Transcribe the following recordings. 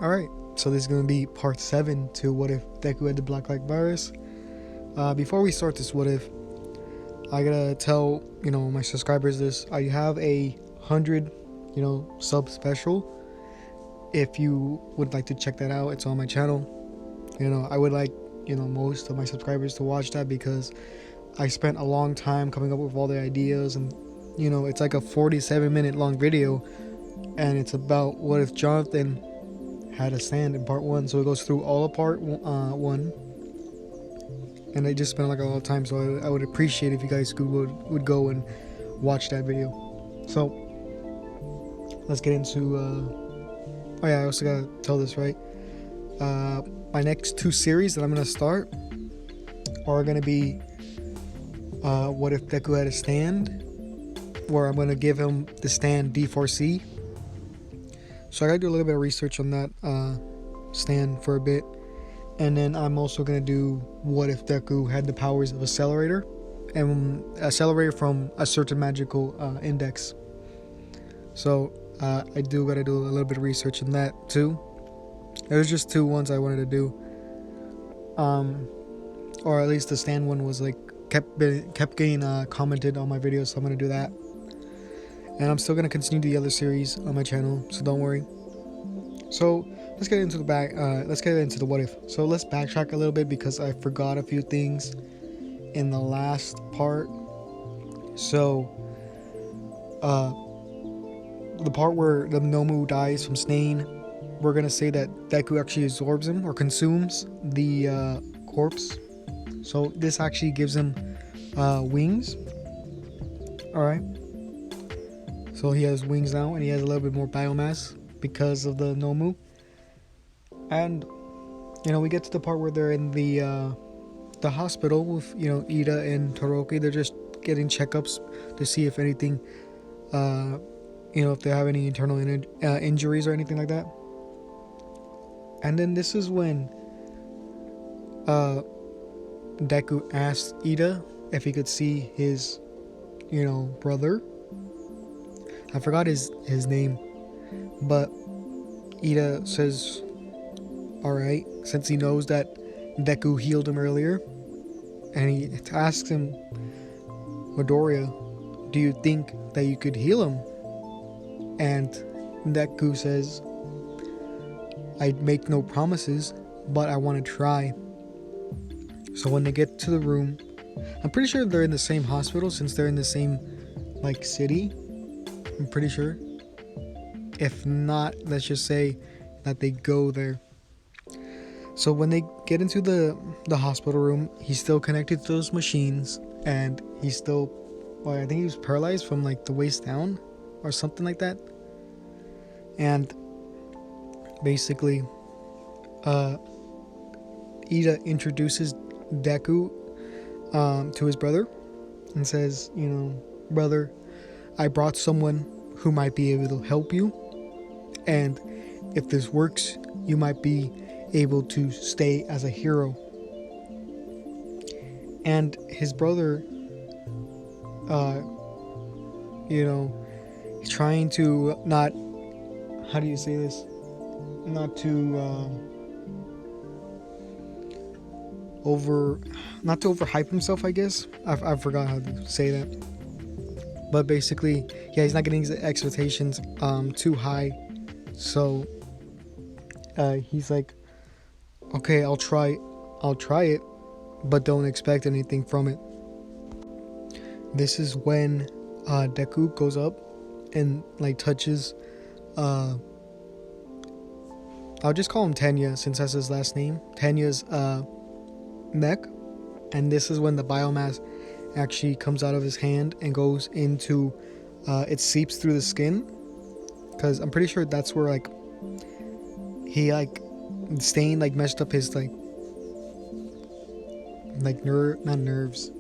Alright, so this is going to be part 7 to what if Deku had the Blacklight virus. Before we start this what if, I gotta tell, my subscribers this. I have a 100, sub special. If you would like to check that out, it's on my channel. I would like, most of my subscribers to watch that because I spent a long time coming up with all the ideas, and it's like a 47-minute long video, and it's about what if Jonathan had a stand in part 1. So it goes through all of part 1, and I just spent like a lot of time, so I would appreciate if you guys would go and watch that video. So let's get into oh yeah, I also gotta tell this, right? My next 2 series that I'm gonna start are gonna be what if Deku had a stand, where I'm gonna give him the stand D4C. So I gotta do a little bit of research on that stand for a bit, and then I'm also gonna do what if Deku had the powers of Accelerator, and Accelerator from a certain magical index. So I do gotta do a little bit of research on that too. There's just 2 ones I wanted to do, or at least the stand one was like kept getting commented on my videos, so I'm gonna do that. And I'm still gonna continue the other series on my channel, so don't worry. So let's get into the what if. So let's backtrack a little bit because I forgot a few things in the last part. So the part where the Nomu dies from Stain, we're gonna say that Deku actually absorbs him or consumes the corpse. So this actually gives him wings. Alright. So he has wings now, and he has a little bit more biomass because of the Nomu. And we get to the part where they're in the hospital with Iida and Toroki. They're just getting checkups to see if anything, if they have any internal injuries or anything like that. And then this is when Deku asked Iida if he could see his brother. I forgot his name, but Iida says alright, since he knows that Deku healed him earlier, and he asks him, Midoriya, do you think that you could heal him? And Deku says, I make no promises, but I want to try. So when they get to the room, I'm pretty sure they're in the same hospital since they're in the same city. I'm pretty sure. If not, let's just say that they go there. So when they get into the hospital room, he's still connected to those machines, and he's still, I think he was paralyzed from the waist down or something like that. And basically Iida introduces Deku to his brother and says, brother, I brought someone who might be able to help you, and if this works, you might be able to stay as a hero. And his brother, he's trying to not, how do you say this? Not to overhype himself, I guess. I forgot how to say that. But basically, yeah, he's not getting his expectations too high. So he's like, okay, I'll try it, but don't expect anything from it. This is when Deku goes up and touches I'll just call him Tenya since that's his last name, Tenya's neck. And this is when the biomass actually comes out of his hand and goes into it seeps through the skin, because I'm pretty sure that's where he Stain messed up his not nerves,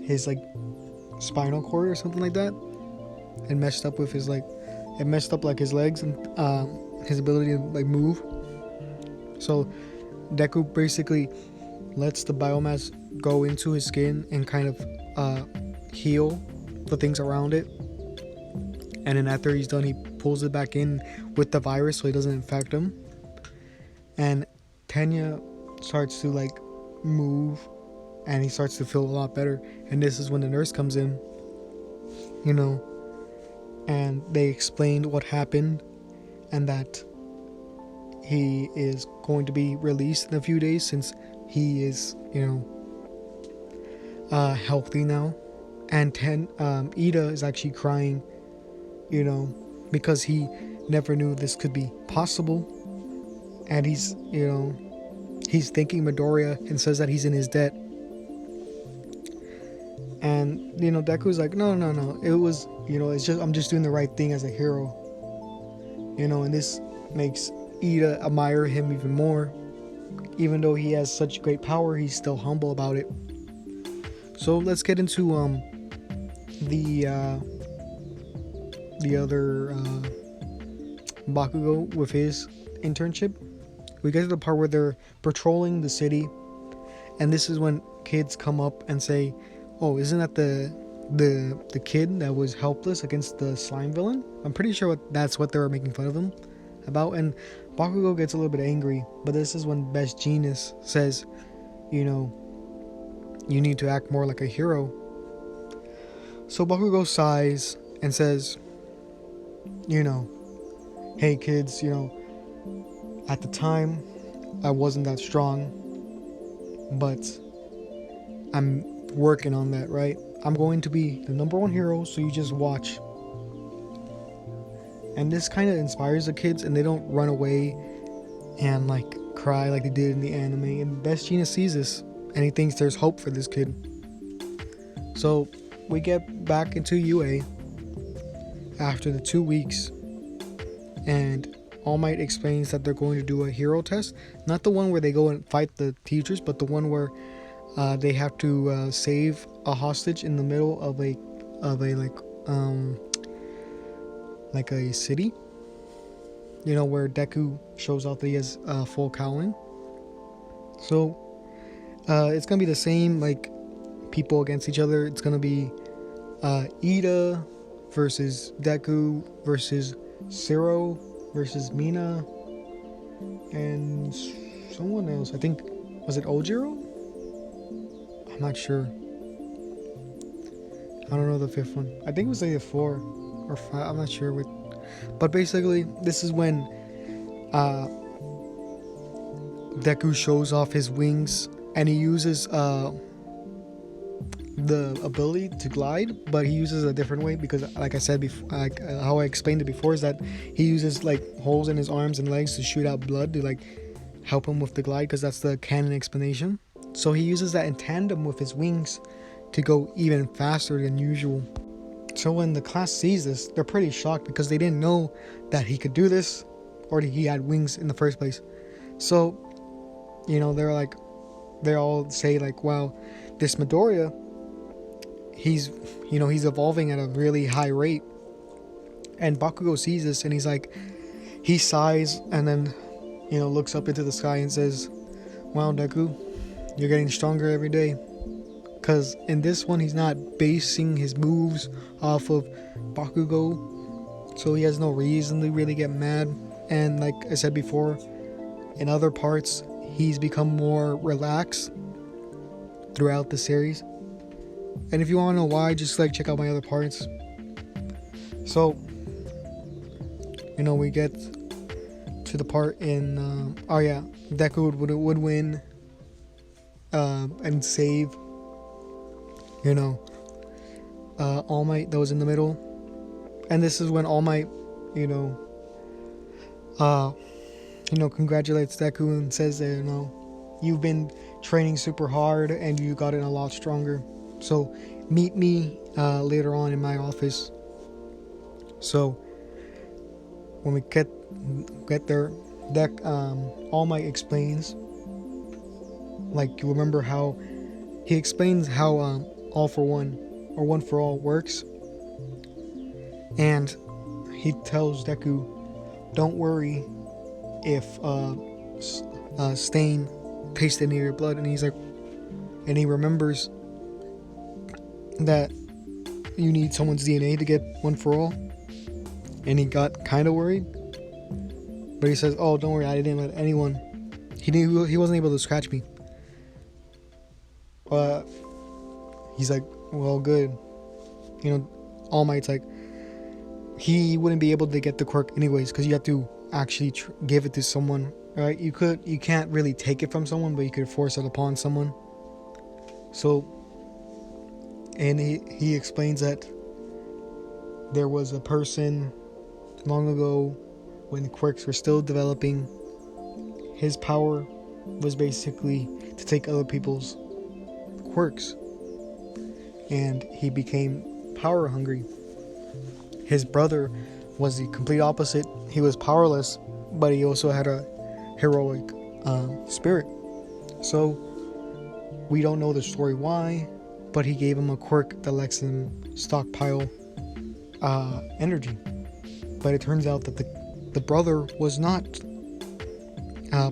his spinal cord or something like that, and messed up with his it messed up his legs and his ability to move. So Deku basically lets the biomass go into his skin and kind of heal the things around it. and then after he's done, he pulls it back in with the virus so it doesn't infect him. And Tenya starts to like move, and he starts to feel a lot better. And this is when the nurse comes in, you know, and they explained what happened, and that he is going to be released in a few days since he is, you know, healthy now. And Iida is actually crying, you know, because he never knew this could be possible. And he's, you know, he's thanking Midoriya and says that he's in his debt. And, you know, Deku's like, no, it was, you know, it's just, I'm just doing the right thing as a hero, you know. And this makes Iida admire him even more. Even though he has such great power, he's still humble about it. So let's get into the other Bakugou with his internship. We get to the part where they're patrolling the city, and this is when kids come up and say, "Oh, isn't that the kid that was helpless against the slime villain?" I'm pretty sure that's what they were making fun of him about. And Bakugou gets a little bit angry, but this is when Best Genius says, you know, you need to act more like a hero. So Bakugou sighs and says, you know, hey kids, you know, at the time I wasn't that strong, but I'm working on that, right? I'm going to be the #1 hero, so you just watch. And this kind of inspires the kids, and they don't run away and like cry like they did in the anime. And Best Genius sees this, and he thinks there's hope for this kid. So we get back into UA after the 2 weeks, and All Might explains that they're going to do a hero test. Not the one where they go and fight the teachers, but the one where they have to save a hostage in the middle of a like a city, you know, where Deku shows off that he has full cowling. So it's gonna be the same, like, people against each other. It's gonna be Iida versus Deku versus Zero versus Mina and someone else. I think, was it Ojiro? I'm not sure. I don't know the fifth one. I think it was either 4 or 5. I'm not sure. But basically, this is when Deku shows off his wings, and he uses the ability to glide, but he uses a different way, because like I said before, like how I explained it before, is that he uses like holes in his arms and legs to shoot out blood to like help him with the glide, because that's the canon explanation. So he uses that in tandem with his wings to go even faster than usual. So when the class sees this, they're pretty shocked, because they didn't know that he could do this, or that he had wings in the first place. So, you know, they all say like, wow, this Midoriya, he's evolving at a really high rate. And Bakugou sees this, and he's like, he sighs, and then, you know, looks up into the sky and says, wow, Deku, you're getting stronger every day. Because in this one, he's not basing his moves off of Bakugou, so he has no reason to really get mad. And like I said before, in other parts, he's become more relaxed throughout the series. And if you want to know why, just like check out my other parts. So, you know, we get to the part in Deku would win and save, you know, All Might that was in the middle. And this is when All Might, congratulates Deku and says that, you know, you've been training super hard and you gotten a lot stronger. So meet me later on in my office. So when we get there, All Might explains, like, you remember how he explains how All for One or One for All works, and he tells Deku, don't worry if Stain tastes any of your blood. And he's like, and he remembers that you need someone's DNA to get One for All. and he got kind of worried. But he says, "Oh, don't worry, I didn't let anyone." He wasn't able to scratch me. But he's like, "Well, good." All Might's like, he wouldn't be able to get the quirk anyways, because you have to actually give it to someone, right? You can't really take it from someone, but you could force it upon someone. So, and he explains that there was a person long ago when the quirks were still developing. His power was basically to take other people's quirks, and he became power hungry. His brother was the complete opposite. He was powerless, but he also had a heroic spirit. So we don't know the story why, but he gave him a quirk that lets him stockpile energy. But it turns out that the brother was not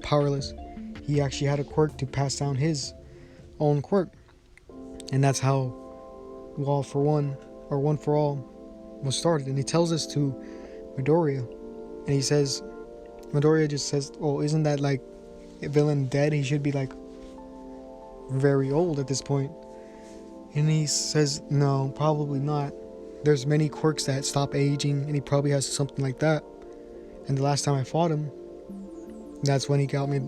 powerless. He actually had a quirk to pass down his own quirk, and that's how All for One, or One for All, was started. And he tells this to Midoriya, and he says, Midoriya just says, "Oh, isn't that like a villain dead? He should be like very old at this point." And he says, "No, probably not. There's many quirks that stop aging, and he probably has something like that. And the last time I fought him, that's when he got me,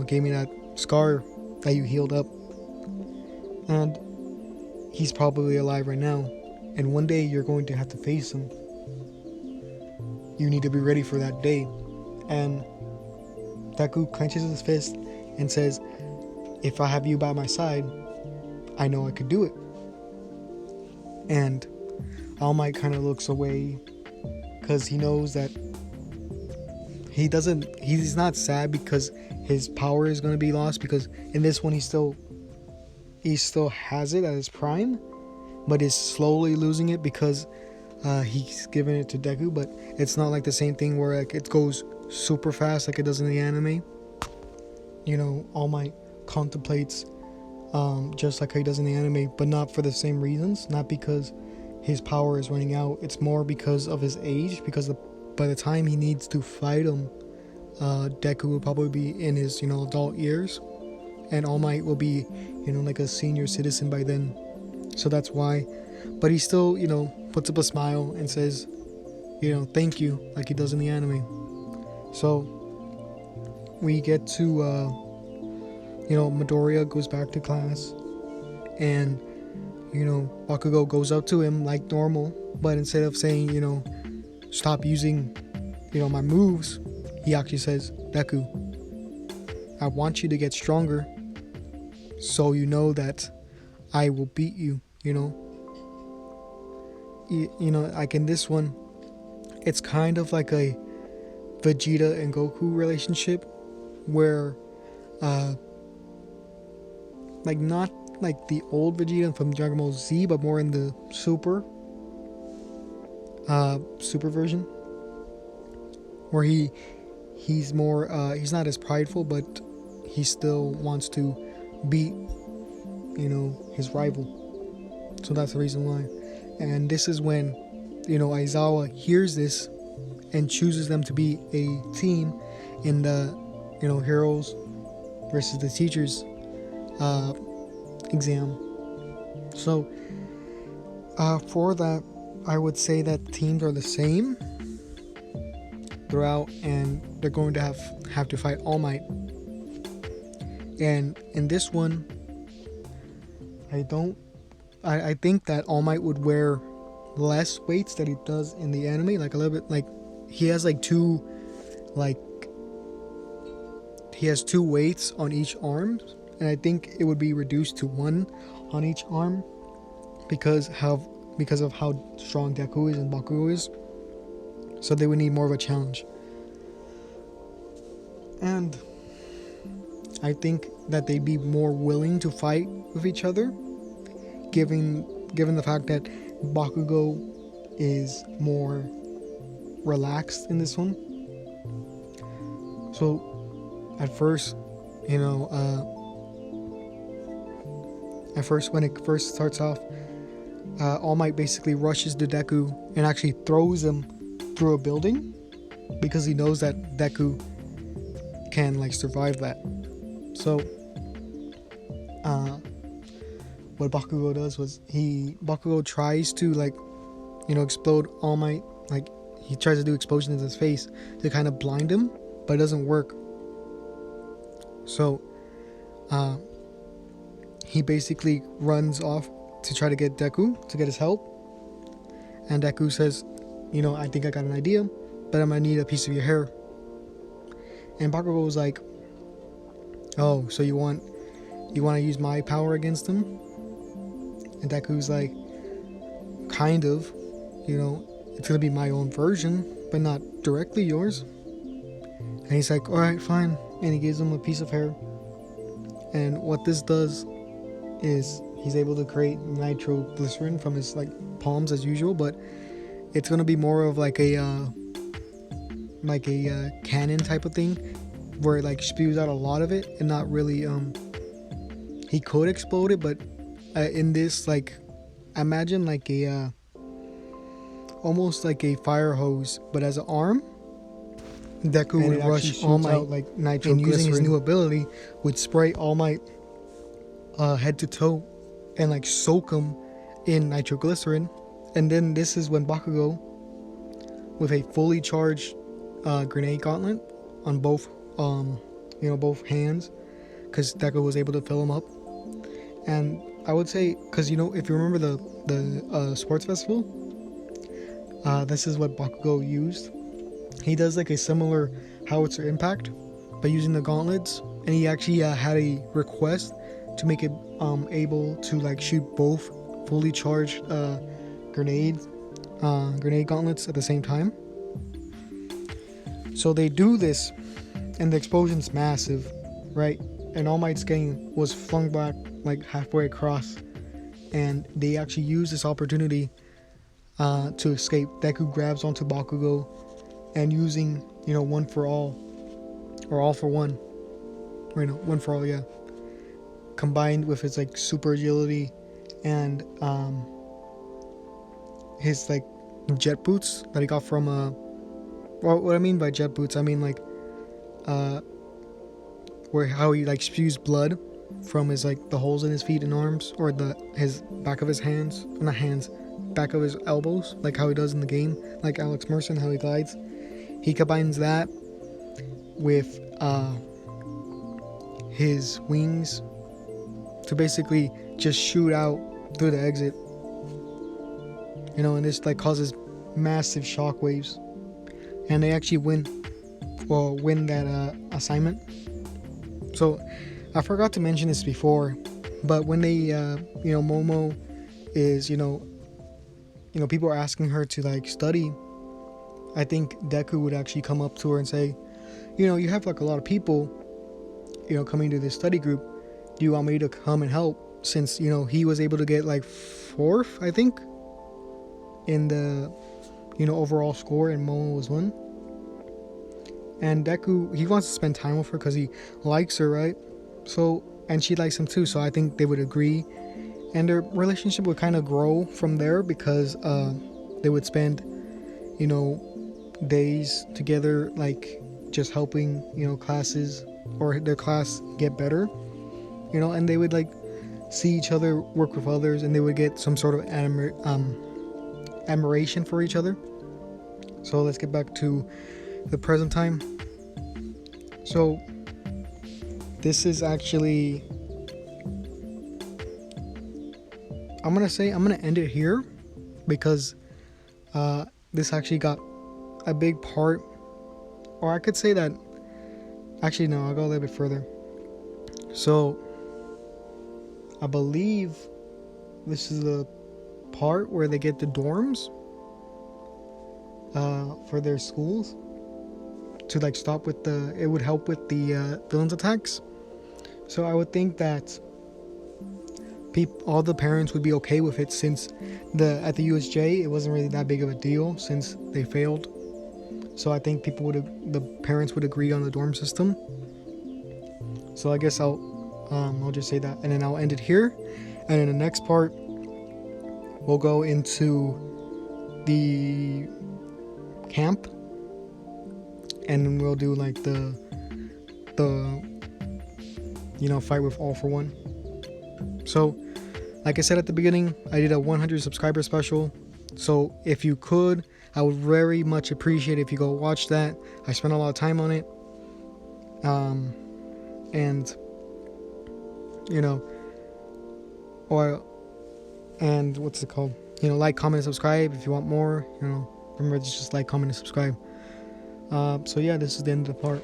gave me that scar that you healed up. And he's probably alive right now. And one day you're going to have to face him. You need to be ready for that day." And Deku clenches his fist and says, "If I have you by my side, I know I could do it." And All Might kind of looks away because he knows that he's not sad because his power is going to be lost, because in this one he still has it at his prime, but is slowly losing it because he's giving it to Deku. But it's not like the same thing where like it goes super fast like it does in the anime. All Might contemplates just like he does in the anime, but not for the same reasons. Not because his power is running out. It's more because of his age, because by the time he needs to fight him, Deku will probably be in his adult years, and All Might will be like a senior citizen by then. So that's why. But he still puts up a smile and says thank you, like he does in the anime. So we get to Midoriya goes back to class, and Bakugou goes up to him like normal, but instead of saying stop using my moves, he actually says, "Deku, I want you to get stronger, so you know that I will beat you." Like in this one, it's kind of like a Vegeta and Goku relationship, where like not like the old Vegeta from Dragon Ball Z, but more in the super version, where he's more he's not as prideful, but he still wants to beat his rival. So that's the reason why. And this is when Aizawa hears this and chooses them to be a team in the heroes versus the teachers exam. So for that, I would say that teams are the same throughout, and they're going to have to fight All Might. And in this one, I think that All Might would wear less weights than he does in the anime, like a little bit, like he has two weights on each arm, and I think it would be reduced to one on each arm because of how strong Deku is and Bakugou is. So they would need more of a challenge. And I think that they'd be more willing to fight with each other, given the fact that Bakugou is more relaxed in this one. So at first, when it first starts off, All Might basically rushes to Deku and actually throws him through a building because he knows that Deku can like survive that. So what Bakugou does was Bakugou tries to like, you know, explode All Might. Like he tries to do explosions in his face to kind of blind him, but it doesn't work. So he basically runs off to try to get Deku to get his help. And Deku says, you know, I think I got an idea, but I'm gonna need a piece of your hair. And Bakugou was like, oh, so you want to use my power against him? And Deku's like, kind of, you know, it's gonna be my own version, but not directly yours. And he's like, alright, fine. And he gives him a piece of hair. And what this does is he's able to create nitroglycerin from his like palms as usual, but it's gonna be more of like a cannon type of thing where it like spews out a lot of it and not really he could explode it, but in this, like, imagine like a almost like a fire hose, but as an arm. Deku would rush All Might out, like nitroglycerin, and using his new ability would spray All Might head to toe and like soak him in nitroglycerin. And then this is when Bakugou, with a fully charged grenade gauntlet on both both hands, because Deku was able to fill him up. And I would say, because you know, if you remember the sports festival, this is what Bakugou used. He does like a similar howitzer impact, but using the gauntlets. And he actually had a request to make it able to like shoot both fully charged grenade gauntlets at the same time. So they do this, and the explosion's massive, right? And All Might's gang was flung back like halfway across, and they actually use this opportunity to escape. Deku grabs onto Bakugou, and using, you know, one for all, or all for one, or you know, one for all, yeah, combined with his like super agility and his like jet boots that he got from well, what I mean by jet boots, I mean like where how he like spews blood from his like the holes in his feet and arms, or his back of his hands, not hands, back of his elbows, like how he does in the game, like Alex Merson, how he glides. He combines that with his wings to basically just shoot out through the exit, you know, and this like causes massive shockwaves, and they actually win that assignment. So I forgot to mention this before, but when they Momo is people are asking her to like study, I think Deku would actually come up to her and say, you know, you have like a lot of people, you know, coming to this study group. Do you want me to come and help? Since, you know, he was able to get like 4th, I think, in the, you know, overall score, and Momo was 1. And Deku, he wants to spend time with her because he likes her, right? So, and she likes him too, so I think they would agree. And their relationship would kind of grow from there, because they would spend, you know, days together, like just helping, you know, classes or their class get better, you know, and they would like see each other work with others, and they would get some sort of admiration for each other. So let's get back to the present time. So this is actually, I'm gonna end it here, because this actually got a big part, or I could say that, actually no, I'll go a little bit further. So I believe this is the part where they get the dorms for their schools to like stop with it would help with the villains attacks. So I would think that all the parents would be okay with it, since at the USJ it wasn't really that big of a deal since they failed. So I think the parents would agree on the dorm system. So I guess I'll just say that, and then I'll end it here. And in the next part, we'll go into the camp, and we'll do like the fight with All For One. So like I said at the beginning, I did a 100 subscriber special. So if you could, I would very much appreciate it if you go watch that. I spent a lot of time on it. And what's it called? Like, comment, and subscribe if you want more. Remember, it's just like, comment, and subscribe. So yeah, this is the end of the part.